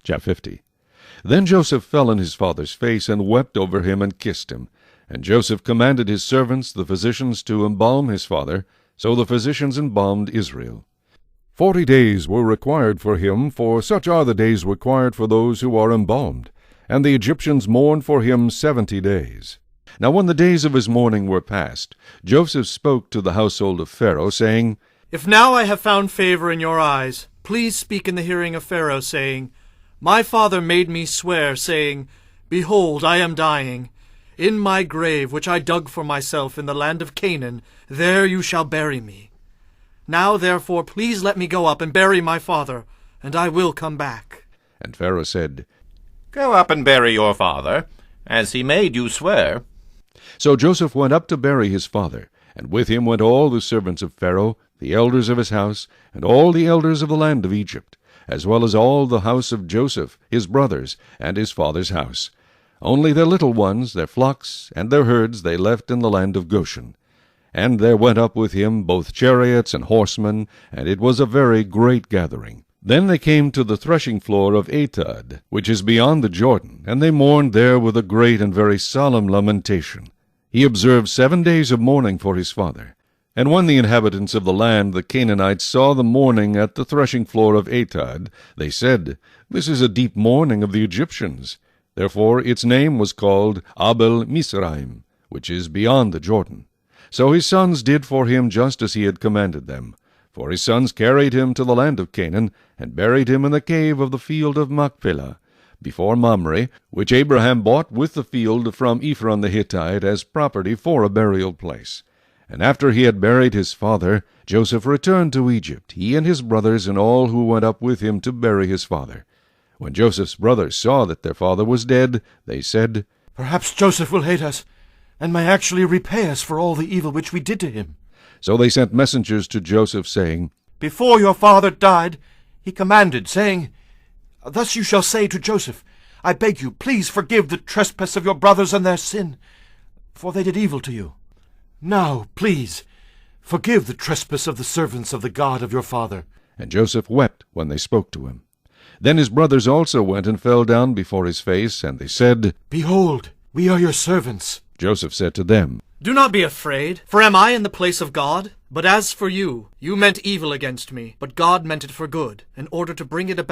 Chapter 50. Then Joseph fell on his father's face, and wept over him, and kissed him. And Joseph commanded his servants, the physicians, to embalm his father. So the physicians embalmed Israel. 40 days were required for him, for such are the days required for those who are embalmed. And the Egyptians mourned for him 70 days. Now when the days of his mourning were past, Joseph spoke to the household of Pharaoh, saying, If now I have found favor in your eyes, please speak in the hearing of Pharaoh, saying, My father made me swear, saying, Behold, I am dying. In my grave, which I dug for myself in the land of Canaan, there you shall bury me. Now, therefore, please let me go up and bury my father, and I will come back. And Pharaoh said, Go up and bury your father, as he made you swear. So Joseph went up to bury his father, and with him went all the servants of Pharaoh, the elders of his house, and all the elders of the land of Egypt, as well as all the house of Joseph, his brothers, and his father's house. Only their little ones, their flocks, and their herds they left in the land of Goshen. And there went up with him both chariots and horsemen, and it was a very great gathering. Then they came to the threshing floor of Atad, which is beyond the Jordan, and they mourned there with a great and very solemn lamentation. He observed 7 days of mourning for his father. And when the inhabitants of the land, the Canaanites, saw the mourning at the threshing floor of Atad, they said, This is a deep mourning of the Egyptians. Therefore its name was called Abel Mizraim, which is beyond the Jordan. So his sons did for him just as he had commanded them. For his sons carried him to the land of Canaan, and buried him in the cave of the field of Machpelah, before Mamre, which Abraham bought with the field from Ephron the Hittite as property for a burial place. And after he had buried his father, Joseph returned to Egypt, he and his brothers, and all who went up with him to bury his father. When Joseph's brothers saw that their father was dead, they said, Perhaps Joseph will hate us, and may actually repay us for all the evil which we did to him. So they sent messengers to Joseph, saying, Before your father died, he commanded, saying, Thus you shall say to Joseph, I beg you, please forgive the trespass of your brothers and their sin, for they did evil to you. Now, please, forgive the trespass of the servants of the God of your father. And Joseph wept when they spoke to him. Then his brothers also went and fell down before his face, and they said, Behold, we are your servants. Joseph said to them, Do not be afraid, for am I in the place of God? But as for you, you meant evil against me, but God meant it for good, in order to bring it about